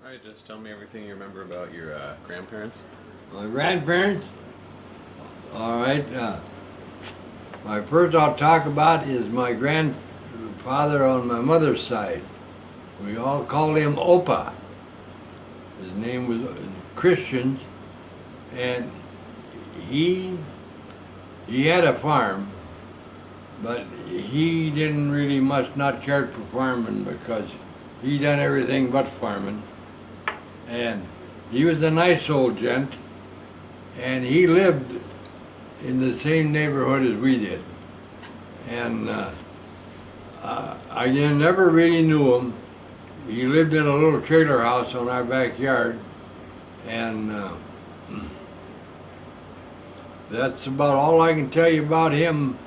Alright, just tell me everything you remember about your grandparents. My grandparents? All right. My first I'll talk about is my grandfather on my mother's side. We all called him Opa. His name was Christian, and he had a farm, but he didn't really much not care for farming because he done everything but farming. And he was a nice old gent, and he lived in the same neighborhood as we did. And I never really knew him. He lived in a little trailer house on our backyard, and that's about all I can tell you about him.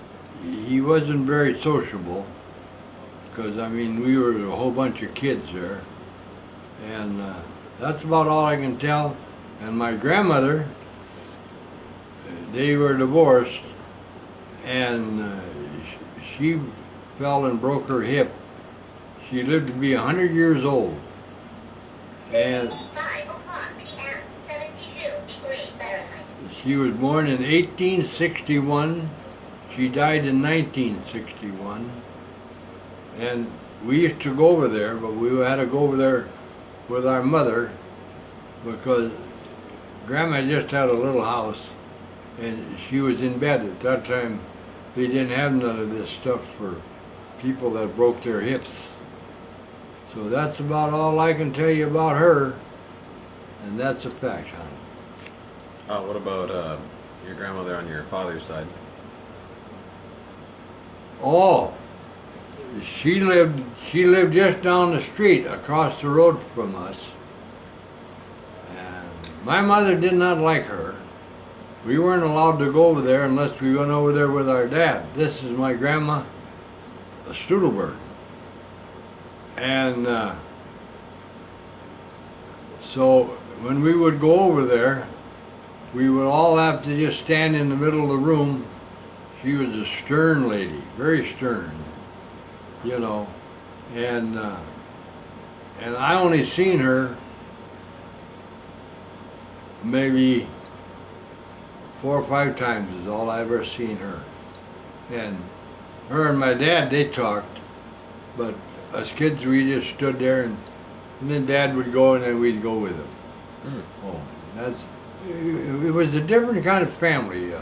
He wasn't very sociable, because I mean we were a whole bunch of kids there, and that's about all I can tell. And my grandmother, they were divorced, and she fell and broke her hip. She lived to be 100 years old, and she was born in 1861. She died in 1961, and we used to go over there, but we had to go over there with our mother because Grandma just had a little house, and she was in bed at that time. They didn't have none of this stuff for people that broke their hips. So that's about all I can tell you about her, and that's a fact, hon. What about your grandmother on your father's side? Oh, she lived just down the street across the road from us. And my mother did not like her. We weren't allowed to go over there unless we went over there with our dad. This is my grandma, Stutelberg. And so when we would go over there, we would all have to just stand in the middle of the room. She was a stern lady, very stern, you know, and I only seen her maybe 4 or 5 times is all I ever seen her. And her and my dad, they talked, but us kids, we just stood there, and then Dad would go, and then we'd go with him. Oh, it was a different kind of family.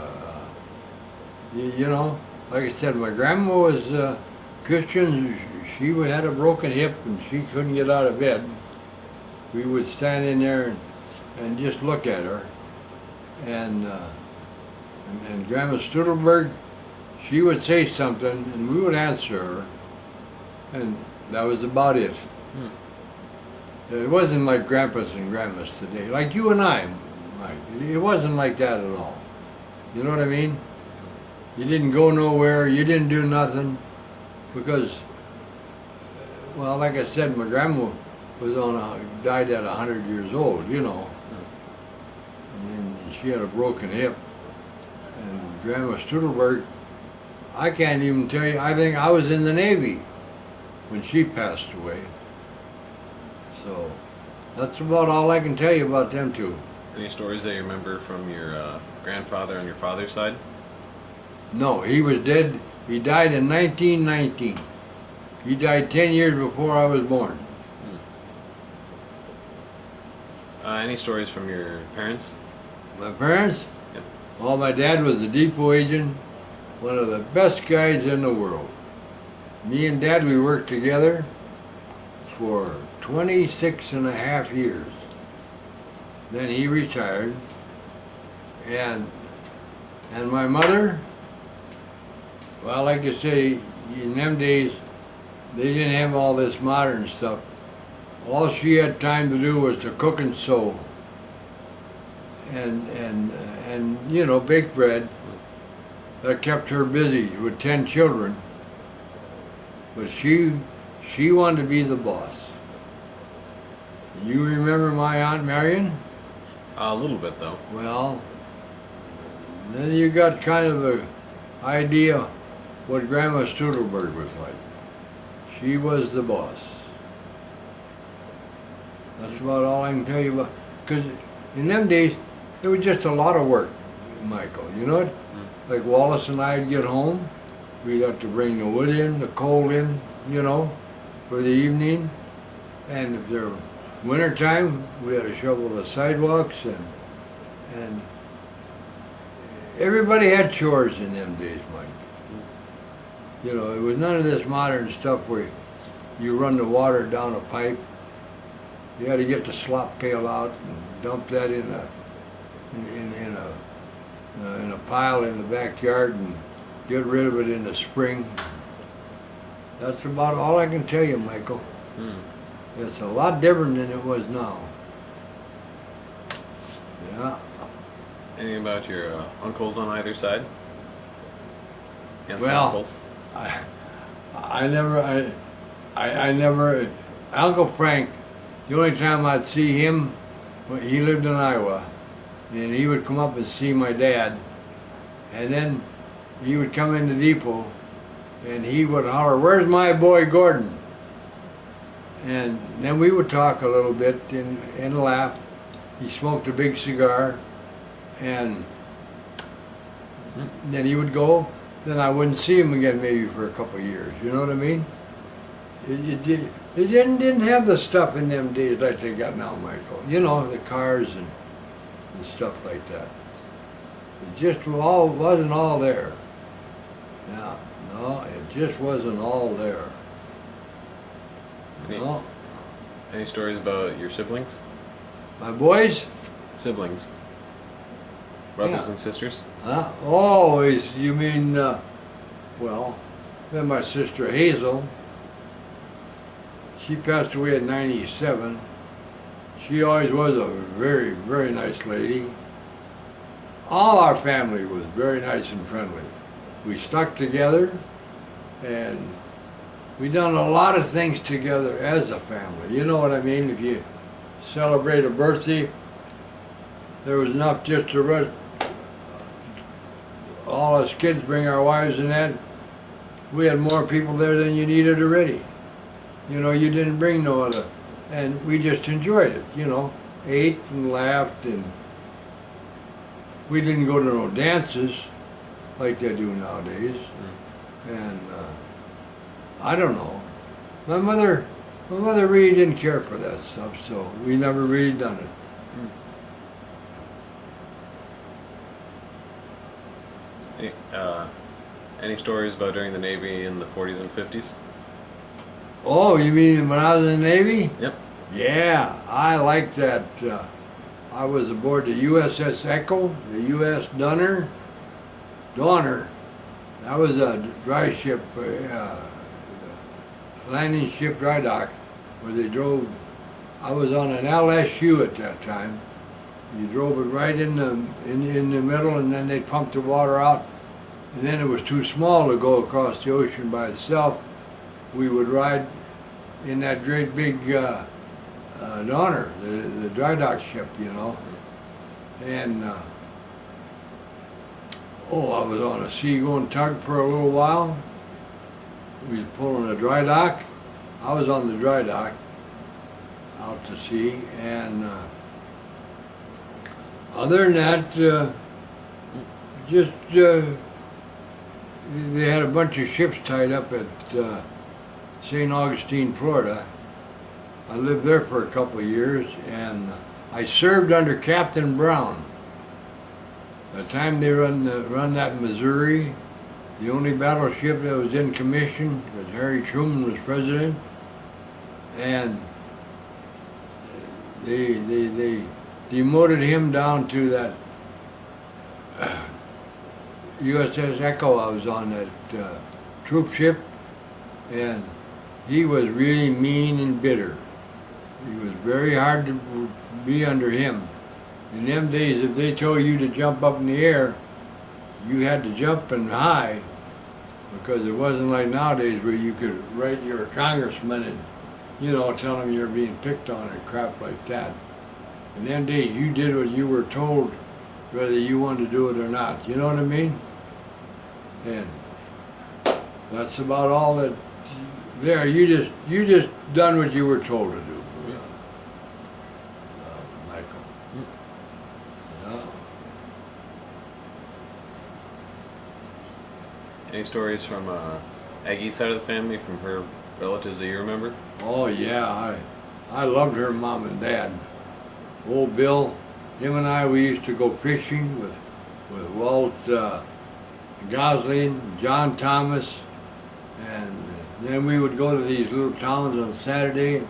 You know, like I said, my grandma was Christian. She had a broken hip, and she couldn't get out of bed. We would stand in there and just look at her. And Grandma Stutelberg, she would say something, and we would answer her, and that was about it. It wasn't like grandpas and grandmas today, like you and I, Mike. It wasn't like that at all. You know what I mean? You didn't go nowhere, you didn't do nothing, because, well, like I said, my grandma died at 100 years old, you know. And she had a broken hip. And Grandma Stutelberg, I can't even tell you, I think I was in the Navy when she passed away. So that's about all I can tell you about them two. Any stories that you remember from your grandfather on your father's side? No, he was dead. He died in 1919. He died 10 years before I was born. Any stories from your parents? My parents? Yep. Well, my dad was a depot agent, one of the best guys in the world. Me and Dad, we worked together for 26 and a half years. Then he retired. And my mother, well, like I say, in them days, they didn't have all this modern stuff. All she had time to do was to cook and sew, and you know, bake bread. That kept her busy with 10 children. But she wanted to be the boss. You remember my Aunt Marion? A little bit, though. Well, then you got kind of the idea what Grandma Stutelberg was like. She was the boss. That's about all I can tell you about. Because in them days, it was just a lot of work, Michael. You know what? Like Wallace and I'd get home, we'd have to bring the wood in, the coal in, you know, for the evening. And if there was winter time, we had to shovel the sidewalks and everybody had chores in them days, Mike. You know, it was none of this modern stuff where you run the water down a pipe. You had to get the slop pail out and dump that in a pile in the backyard and get rid of it in the spring. That's about all I can tell you, Michael. It's a lot different than it was now. Yeah. Anything about your uncles on either side? Aunts and Well, uncles? I never, Uncle Frank, the only time I'd see him, he lived in Iowa, and he would come up and see my dad, and then he would come in the depot, and he would holler, "Where's my boy Gordon?" And then we would talk a little bit and laugh. He smoked a big cigar, and then he would go. Then I wouldn't see him again maybe for a couple of years. You know what I mean? It didn't have the stuff in them days like they got now, Michael. You know, the cars and stuff like that. It just wasn't all there. Yeah, no, it just wasn't all there. No, Any stories about your siblings? my boys. Siblings? Brothers Yeah. and sisters? Always, you mean, well, then my sister Hazel, she passed away at 97. She always was a very, very nice lady. All our family was very nice and friendly. We stuck together, and we done a lot of things together as a family. You know what I mean? If you celebrate a birthday, there was enough just to run. All us kids bring our wives and that. We had more people there than you needed already. You know, you didn't bring no other. And we just enjoyed it, you know. Ate and laughed, and we didn't go to no dances like they do nowadays. And I don't know. My mother really didn't care for that stuff, so we never really done it. Any stories about during the Navy in the 40s and 50s? Oh, you mean when I was in the Navy? Yep. Yeah, I liked that. I was aboard the USS Echo, the US Donner. That was a dry ship, landing ship dry dock, where they drove. I was on an LSU at that time. You drove it right in the middle, and then they pumped the water out. And then it was too small to go across the ocean by itself. We would ride in that great big Donner, the dry dock ship, you know. And I was on a seagoing tug for a little while. We was pulling a dry dock. I was on the dry dock out to sea, and other than that, they had a bunch of ships tied up at St. Augustine, Florida. I lived there for a couple of years, and I served under Captain Brown. The time they run that Missouri, the only battleship that was in commission, because Harry Truman was president, and they demoted him down to that USS Echo. I was on that troop ship, and he was really mean and bitter. It was very hard to be under him. In them days, if they told you to jump up in the air, you had to jump and high, because it wasn't like nowadays where you could write your congressman and, you know, tell them you're being picked on and crap like that. In them days, you did what you were told, whether you wanted to do it or not. You know what I mean? And that's about all that. There, you just done what you were told to do. Any stories from Aggie's side of the family, from her relatives that you remember? Oh yeah, I loved her mom and dad. Old Bill, him and I, we used to go fishing with Walt Gosling, John Thomas, and then we would go to these little towns on Saturday and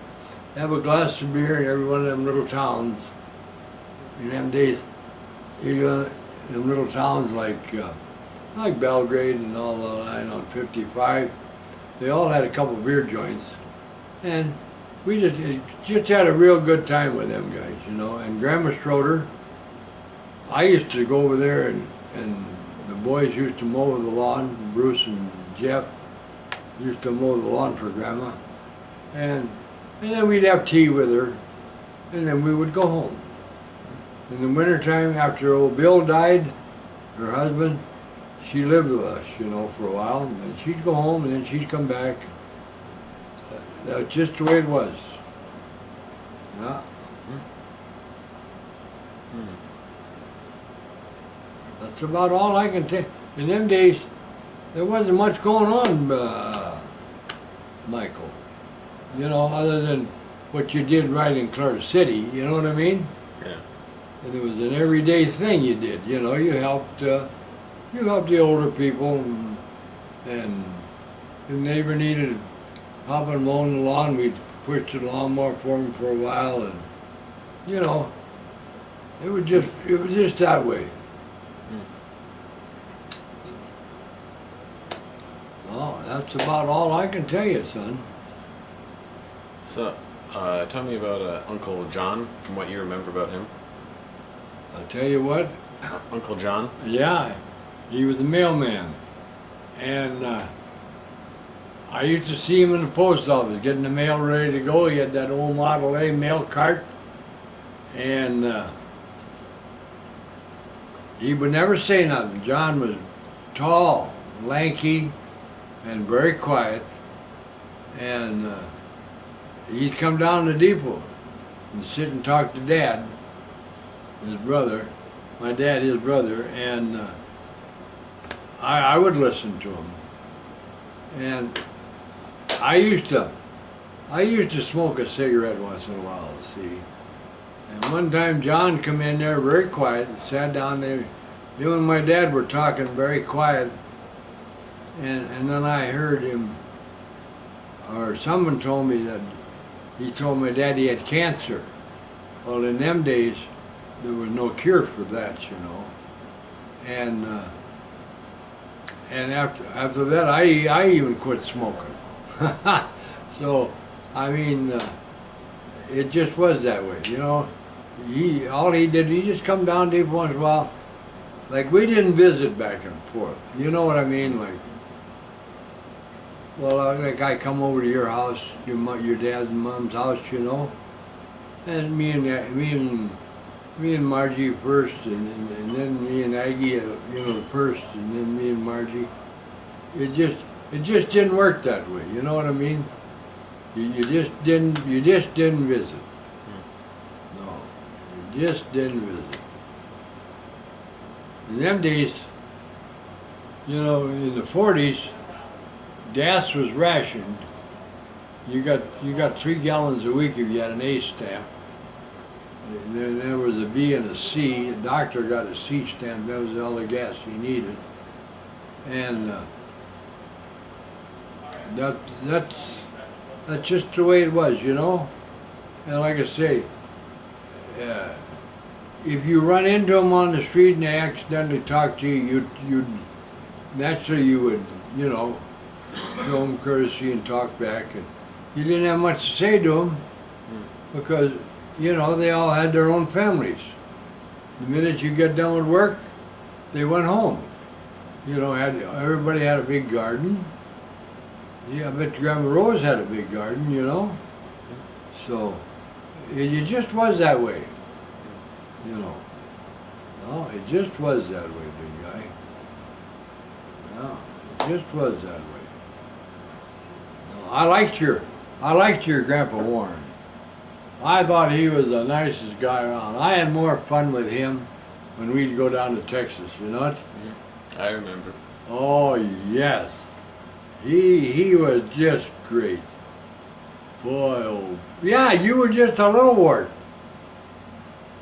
have a glass of beer in every one of them little towns. In them days, you know, them little towns like Belgrade and all the line on 55, they all had a couple beer joints, and we just had a real good time with them guys, you know. And Grandma Schroeder, I used to go over there and the boys used to mow the lawn. Bruce and Jeff used to mow the lawn for Grandma, and then we'd have tea with her, and then we would go home. In the wintertime, after old Bill died, her husband, she lived with us, you know, for a while, and then she'd go home, and then she'd come back. That's just the way it was. Yeah. That's about all I can tell. In them days, there wasn't much going on, Michael. You know, other than what you did right in Clark City, you know what I mean? Yeah. And it was an everyday thing you did, you know. You helped the older people, and if the neighbor needed help in mowing the lawn, we'd push the lawnmower for him for a while, and you know, it was just that way. Oh, that's about all I can tell you, son. So, tell me about Uncle John, from what you remember about him. I'll tell you what. Uncle John? Yeah, he was a mailman, and I used to see him in the post office getting the mail ready to go. He had that old Model A mail cart, and he would never say nothing. John was tall, lanky, and very quiet, and he'd come down to the depot and sit and talk to Dad, his brother, my dad, his brother, and I would listen to him. And I used to smoke a cigarette once in a while, see. And one time John come in there very quiet and sat down there. Him and my dad were talking very quiet, and then I heard him, or someone told me that he told my dad he had cancer. Well, in them days, there was no cure for that, you know. And after that, I even quit smoking. So, I mean, it just was that way, you know. He just come down to once in a while. Like, we didn't visit back and forth. You know what I mean? Like, well, like I come over to your house, your dad's and mom's house, you know, and me and Margie first, and then me and Aggie, you know, first, and then me and Margie. It just didn't work that way. You know what I mean? You just didn't visit. No, you just didn't visit. In them days, you know, in the 40s, gas was rationed. You got 3 gallons a week if you had an A stamp. There was a B and a C. The doctor got a C stamp. That was all the gas he needed. And that's just the way it was, you know. And like I say, if you run into them on the street and they accidentally talk to you, you'd naturally you would, you know, show them courtesy and talk back. And you didn't have much to say to them because, you know, they all had their own families. The minute you get done with work, they went home. You know, everybody had a big garden. Yeah, I bet Grandma Rose had a big garden, you know. So, it just was that way, you know. No, it just was that way, big guy. No, it just was that way. No, I liked your Grandpa Warren. I thought he was the nicest guy around. I had more fun with him when we'd go down to Texas, you know? I remember. Oh yes, he was just great. Boy, oh yeah, you were just a little wart.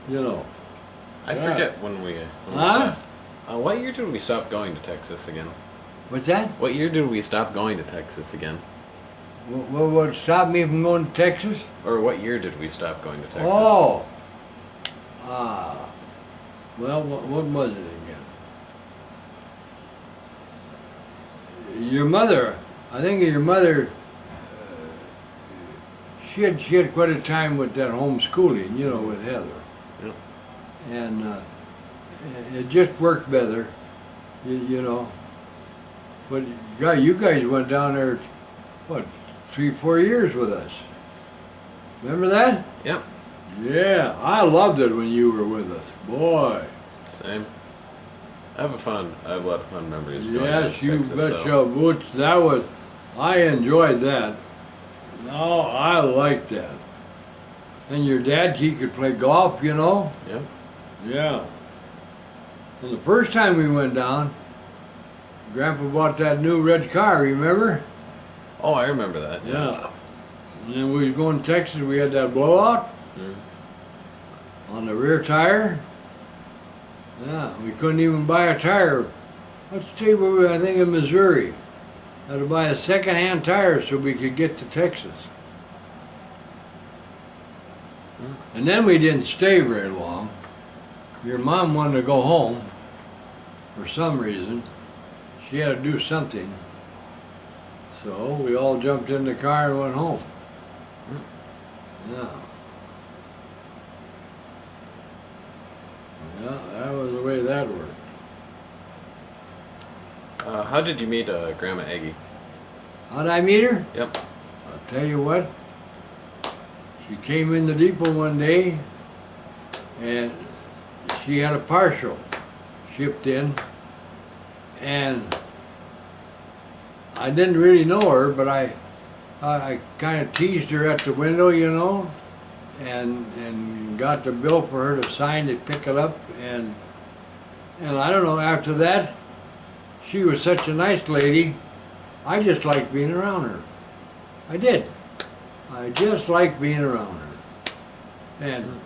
You know. I Yeah. forget when we. Huh? What year did we stop going to Texas again? What's that? What year did we stop going to Texas again? What stopped me from going to Texas? Or what year did we stop going to Texas? Oh. Ah. Well, what was it again? Your mother, I think your mother, she had quite a time with that homeschooling, you know, with Heather. Yep. And it just worked better, you know. But you guys went down there, what, 3-4 years with us. Remember that? Yep. Yeah, I loved it when you were with us. Boy. Same. I have a lot of fun memories. going Yes, to you Texas, betcha, so- Boots. That was, I enjoyed that. No, I liked that. And your dad, he could play golf, you know? Yep. Yeah. And the first time we went down, Grandpa bought that new red car, remember? Oh, I remember that. Yeah. And then we was going to Texas, we had that blowout Mm. on the rear tire. Yeah, we couldn't even buy a tire. Let's see where we were, I think in Missouri. Had to buy a second-hand tire so we could get to Texas. And then we didn't stay very long. Your mom wanted to go home for some reason. She had to do something. So we all jumped in the car and went home. Yeah. Yeah, that was the way that worked. How did you meet Grandma Aggie? How'd I meet her? Yep. I'll tell you what. She came in the depot one day and she had a parcel shipped in, and I didn't really know her, but I kind of teased her at the window, you know, and got the bill for her to sign to pick it up, and I don't know, after that, she was such a nice lady, I just liked being around her. I did. I just liked being around her. And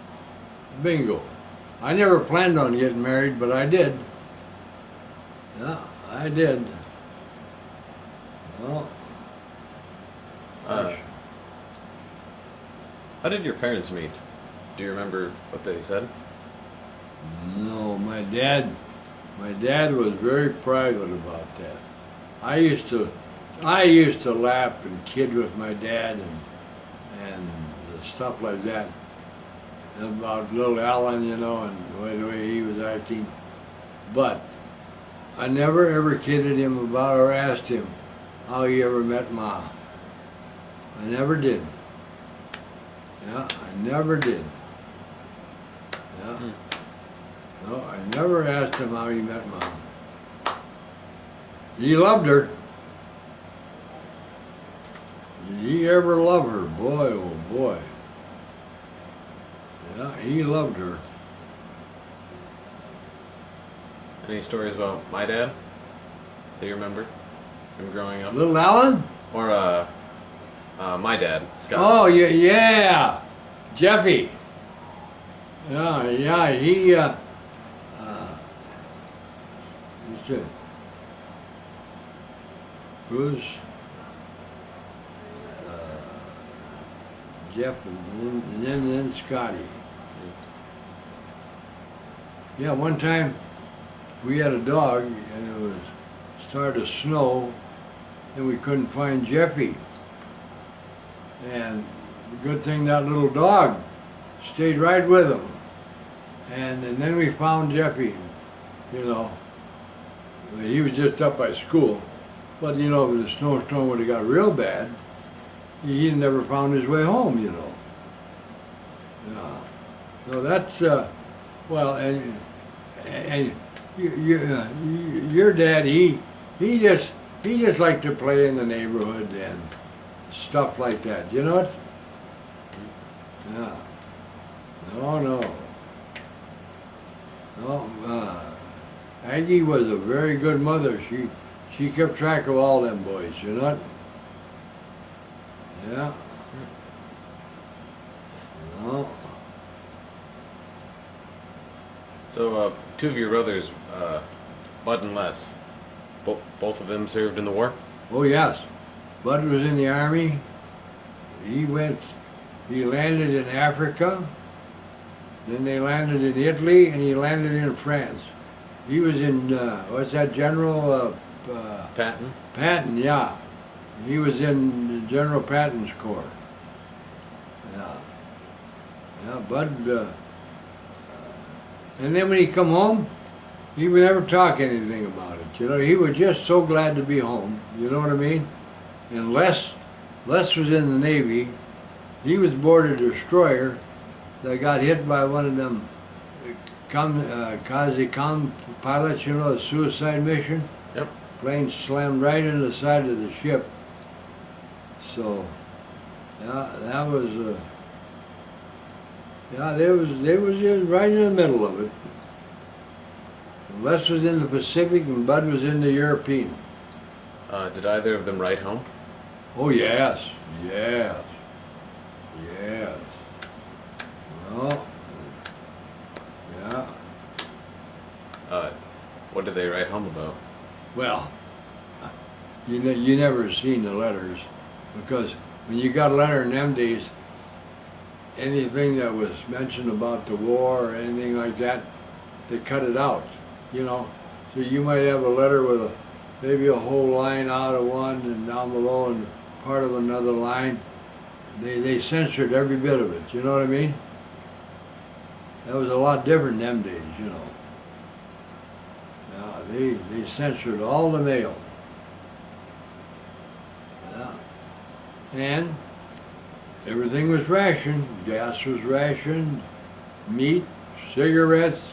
bingo. I never planned on getting married, but I did. Yeah, I did. Well, How did your parents meet? Do you remember what they said? no, my dad was very private about that. I used to laugh and kid with my dad and stuff like that about little Alan, you know, and the way he was acting. But I never ever kidded him about or asked him how he ever met Ma. I never did. Yeah, I never did. Yeah. No, I never asked him how he met Mom. He loved her. Did he ever love her? Boy, oh boy. Yeah, he loved her. Any stories about my dad that you remember from growing up? Little Alan? Or my dad, Scott. Oh, yeah. Jeffy. Yeah, he, what's that? Bruce, Jeff, and then Scotty. Yeah, one time we had a dog and it was started to snow and we couldn't find Jeffy. And the good thing that little dog stayed right with him. And then we found Jeffy, you know. He was just up by school. But, you know, if the snowstorm would have got real bad, he'd never found his way home, you know. Yeah. So that's, well, and your dad, he just liked to play in the neighborhood and stuff like that, you know what? Yeah. No. No, Aggie was a very good mother. she kept track of all them boys, you know? Yeah. No. So, two of your brothers, Bud and Les, both of them served in the war? Oh yes. Bud was in the army. He landed in Africa. Then they landed in Italy, and he landed in France. He was in, what's that, General Patton? Patton, yeah. He was in General Patton's corps. Yeah. Yeah, Bud, and then when he come home, he would never talk anything about it. You know, he was just so glad to be home. You know what I mean? And Les was in the Navy. He was aboard a destroyer that got hit by one of them Kazi-Com pilots, you know, the suicide mission. Yep. Plane slammed right into the side of the ship. So, yeah, that was, yeah, they was just right in the middle of it. And Les was in the Pacific and Bud was in the European. Did either of them write home? Oh yes, yes, yes. No, yeah. What did they write home about? Well, you never seen the letters, because when you got a letter in them days, anything that was mentioned about the war or anything like that, they cut it out, you know. So you might have a letter with maybe a whole line out of one and down below and part of another line. They censored every bit of it, you know what I mean? That was a lot different in them days, you know. Yeah, they censored all the mail. Yeah. And everything was rationed. Gas was rationed, meat, cigarettes,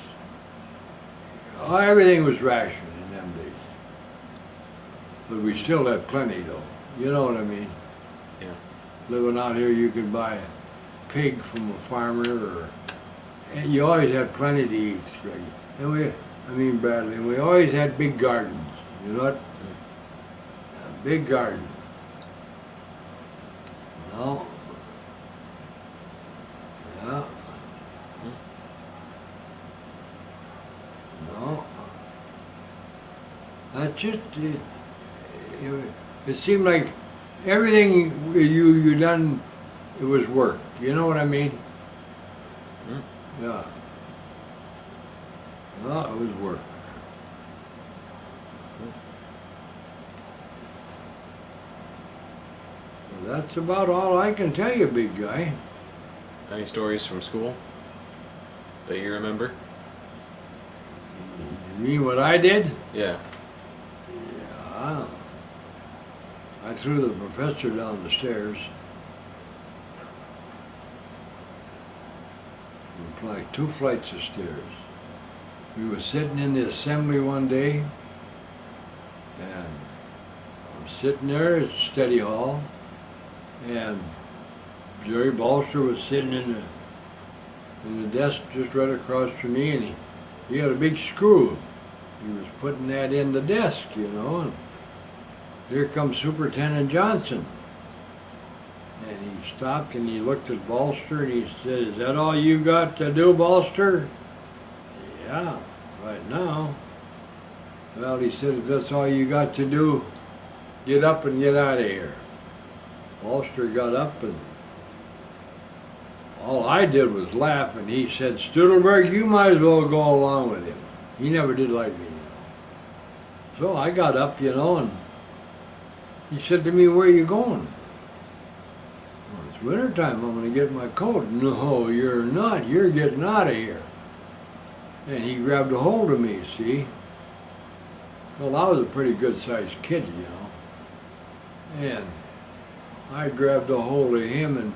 everything was rationed in them days. But we still had plenty though, you know what I mean? Yeah. Living out here, you could buy a pig from a farmer, and you always had plenty to eat, Greg. And Bradley, and we always had big gardens, you know what? A big garden. No. Yeah. No. That just, it seemed like everything you done, it was work. You know what I mean? Yeah. No, it was work. So that's about all I can tell you, big guy. Any stories from school that you remember? You mean what I did? Yeah. Yeah. I threw the professor down the stairs. Like 2 flights of stairs. We were sitting in the assembly one day, and I'm sitting there at study hall, and Jerry Bolster was sitting in the desk just right across from me, and he had a big screw. He was putting that in the desk, you know, and here comes Superintendent Johnson. And he stopped and he looked at Bolster and he said, "Is that all you got to do, Bolster?" "Yeah, right now." "Well," he said, "if that's all you got to do, get up and get out of here." Bolster got up, and all I did was laugh, and he said, "Stutelberg, you might as well go along with him. He never did like me, you know." So I got up, you know, and he said to me, "Where are you going?" "Well, it's wintertime, I'm going to get my coat." "No, you're not. You're getting out of here." And he grabbed a hold of me, see? Well, I was a pretty good-sized kid, you know. And I grabbed a hold of him and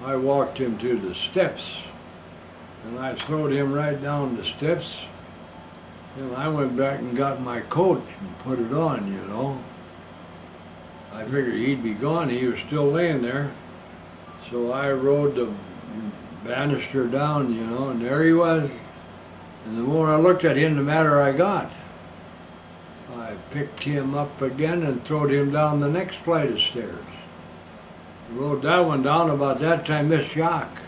I walked him to the steps. And I throwed him right down the steps. And I went back and got my coat and put it on, you know. I figured he'd be gone. He was still laying there. So I rode the banister down, you know, and there he was. And the more I looked at him, the madder I got. I picked him up again and throwed him down the next flight of stairs. I rode that one down about that time. Miss Shock,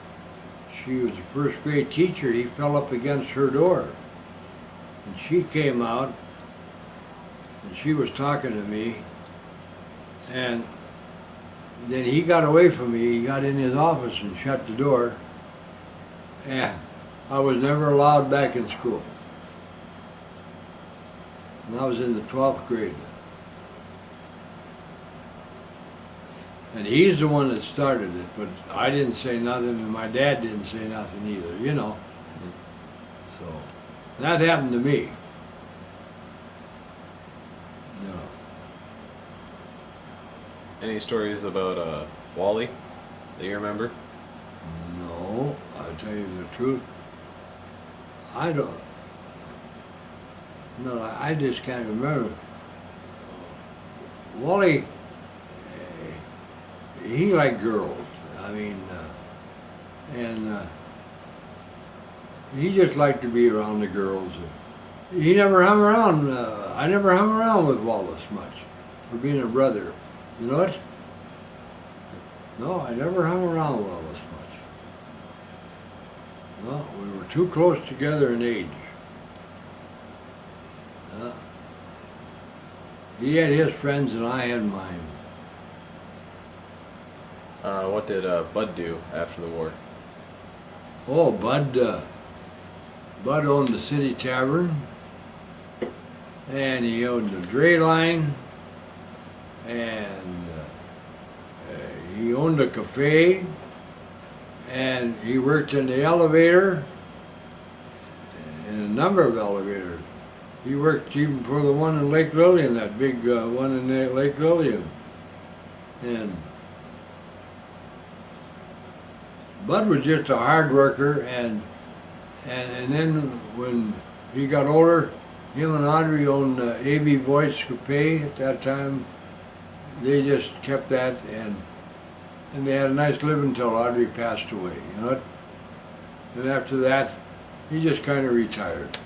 she was a first grade teacher. He fell up against her door. And she came out and she was talking to me. And then he got away from me. He got in his office and shut the door. And I was never allowed back in school. And I was in the 12th grade. And he's the one that started it, but I didn't say nothing, and my dad didn't say nothing either, you know. So that happened to me. You know. Any stories about Wally that you remember? No, I'll tell you the truth. I don't. No, I just can't remember. Wally, he liked girls. I mean, he just liked to be around the girls. He never hung around. I never hung around with Wallace much for being a brother. You know what? No, I never hung around with Wallace much. No, we were too close together in age. He had his friends and I had mine. What did Bud do after the war? Oh, Bud owned the city tavern, and he owned the dray line, and he owned a cafe, and he worked in the elevator, in a number of elevators. He worked even for the one in Lake Lillian, that big one in Lake Lillian. And Bud was just a hard worker, and then when he got older, him and Audrey owned A.B. Voight's Cafe at that time. They just kept that, and they had a nice living until Audrey passed away, you know. And after that, he just kind of retired.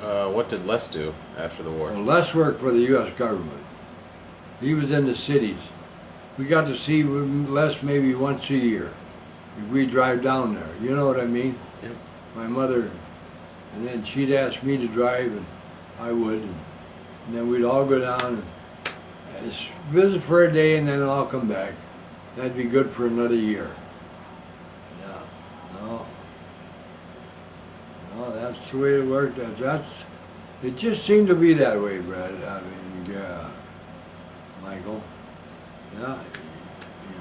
What did Les do after the war? Well, Les worked for the U.S. government. He was in the cities. We got to see Les maybe once a year if we drive down there. You know what I mean? Yep. My mother, and then she'd ask me to drive, and I would. And then we'd all go down and visit for a day, and then I'll come back. That'd be good for another year. Yeah. No, that's the way it worked. It just seemed to be that way, Brad. I mean, yeah, Michael. Yeah,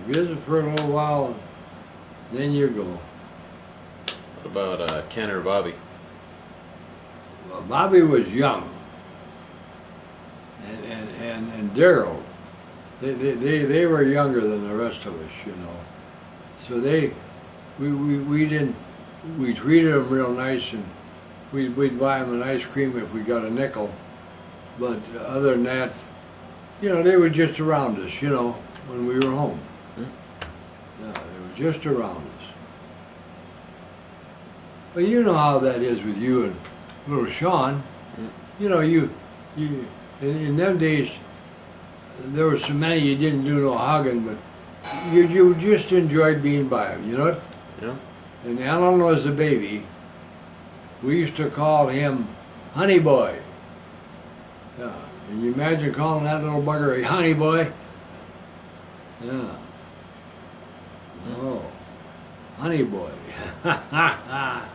you visit for a little while, then you go. What about Ken or Bobby? Well, Bobby was young, and Daryl. They were younger than the rest of us, you know. So we treated them real nice, and we'd buy them an ice cream if we got a nickel. But other than that, you know, they were just around us, you know, when we were home. Yeah, they were just around us. But you know how that is with you and little Sean. You know, you in them days, there were so many you didn't do no hugging, but you just enjoyed being by them, you know what? Yeah. And Alan was a baby. We used to call him Honey Boy. Yeah. Can you imagine calling that little bugger a honey boy? Yeah. Oh, honey boy. Yeah,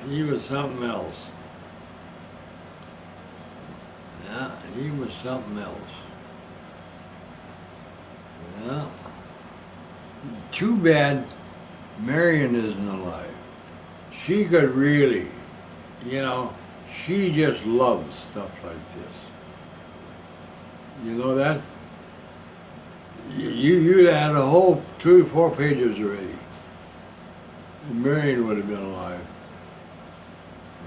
he was something else. Yeah, he was something else. Yeah. Too bad Marion isn't alive. She could really, you know, she just loves stuff like this. You know that? You'd had a whole 2 or 4 pages already. And Marion would have been alive.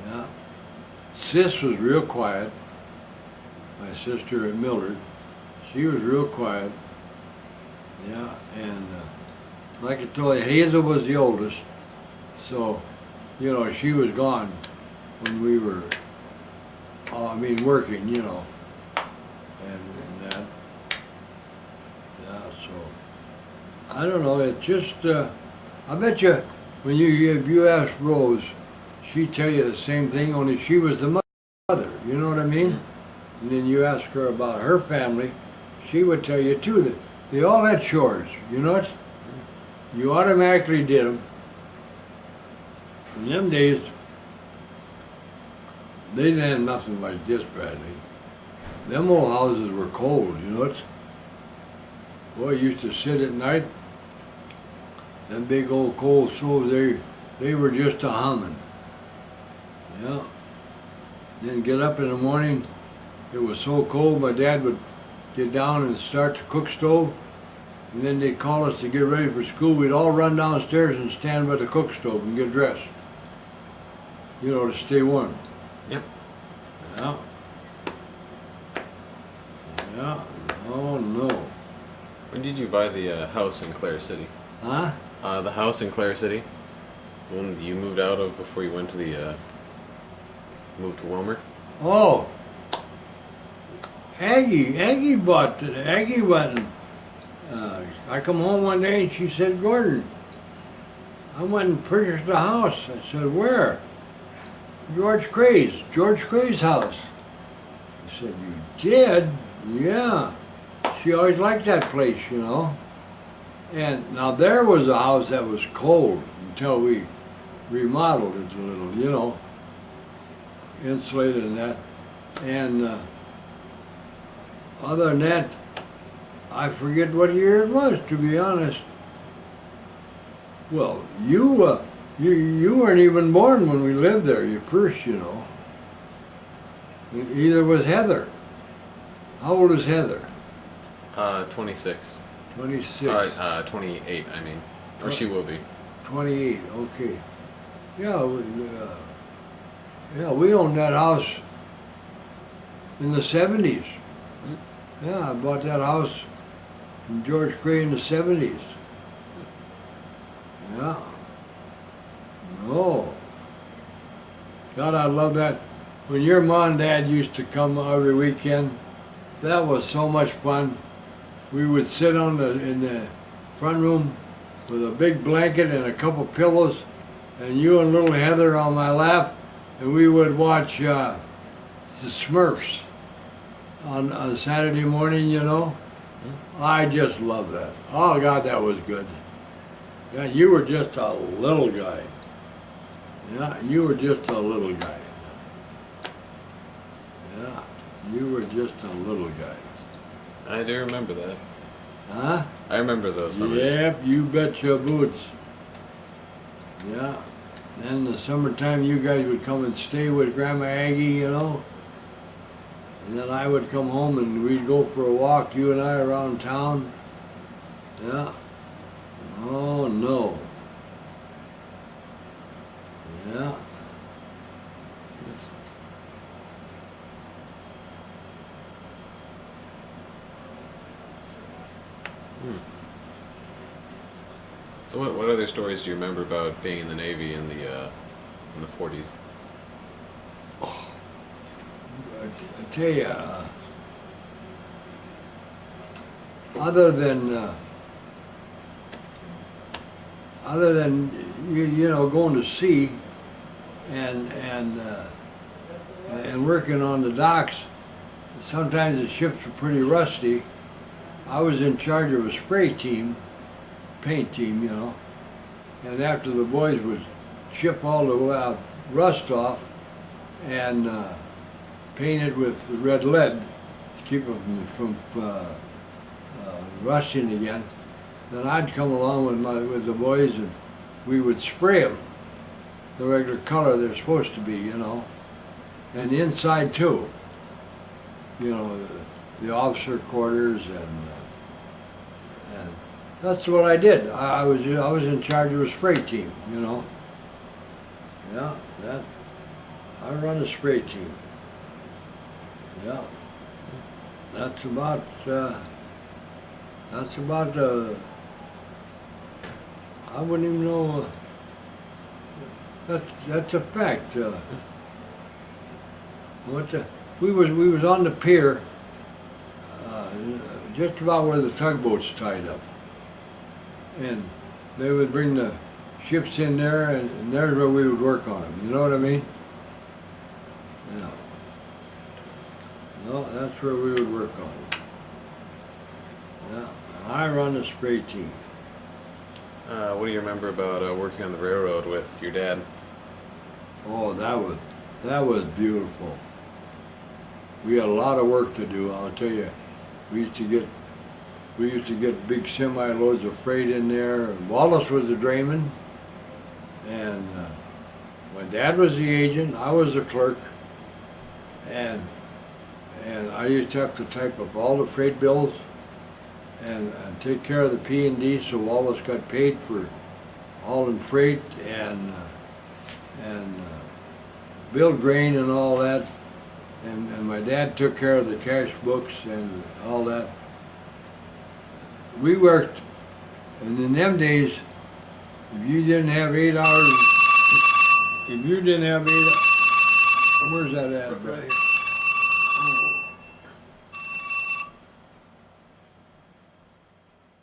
Yeah. Sis was real quiet. My sister Mildred, she was real quiet. Yeah, and like I told you, Hazel was the oldest. So, you know, she was gone when we were, working, you know, and that. Yeah, so, I don't know, it just, I bet you, if you ask Rose, she'd tell you the same thing, only she was the mother, you know what I mean? And then you ask her about her family, she would tell you too that they all had chores, you know what? You automatically did them. In them days, they didn't have nothing like this, Bradley. Them old houses were cold, you know what? Boy, you used to sit at night, them big old coal stoves, they were just a humming. Yeah. Then get up in the morning, it was so cold, my dad would get down and start the cook stove, and then they'd call us to get ready for school. We'd all run downstairs and stand by the cook stove and get dressed, you know, to stay warm. Yep. Yeah. Yeah. Oh, no. When did you buy the house in Clare City? Huh? The house in Clare City? The one that you moved out of before you went to the, moved to Wilmer? Oh. Aggie bought it. Aggie went. I come home one day and she said, Gordon, I went and purchased a house. I said, where? George Cray's house. I said, you did? Yeah. She always liked that place, you know. And now there was a house that was cold until we remodeled it a little, you know, insulated and that. And other than that, I forget what year it was, to be honest. Well, you weren't even born when we lived there, you first, you know. Either was Heather. How old is Heather? 26. 26. 28, I mean. Or she will be. 28, okay. Yeah, we owned that house in the 70s. Yeah, I bought that house from George Cray in the 70s. Yeah. No. God, I love that. When your mom and dad used to come every weekend, that was so much fun. We would sit in the front room with a big blanket and a couple pillows, and you and little Heather on my lap, and we would watch the Smurfs on Saturday morning, you know. I just love that. Oh, God, that was good. Yeah, you were just a little guy. Yeah, you were just a little guy. Yeah, you were just a little guy. I do remember that. Huh? I remember those summers. Yep, you bet your boots. Yeah. Then the summertime you guys would come and stay with Grandma Aggie, you know. And then I would come home and we'd go for a walk, you and I, around town. Yeah. Oh, no. Yeah. So what other stories do you remember about being in the Navy in the 40s? I tell you, other than you know, going to sea and working on the docks, sometimes the ships were pretty rusty. I was in charge of a spray team, paint team, you know, and after the boys would chip all the rust off and paint it with red lead to keep them from rusting again, then I'd come along with the boys and we would spray them the regular color they're supposed to be, you know, and the inside too, you know, the officer quarters and that's what I did. I was in charge of a spray team, you know. Yeah, I run a spray team. Yeah, that's about I wouldn't even know That's a fact. We was on the pier, just about where the tugboat's tied up, and they would bring the ships in there, and there's where we would work on them. You know what I mean? Yeah. No, that's where we would work on them. Yeah. I run the spray team. What do you remember about working on the railroad with your dad? Oh, that was beautiful. We had a lot of work to do, I'll tell you. We used to get big semi loads of freight in there. Wallace was the drayman, and my dad was the agent. I was the clerk, and I used to have to type up all the freight bills and take care of the P&D, so Wallace got paid for hauling freight and build grain and all that. And my dad took care of the cash books and all that. We worked, and in them days, if you didn't have 8 hours, where's that at, bro? Right here.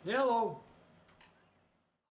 Hello.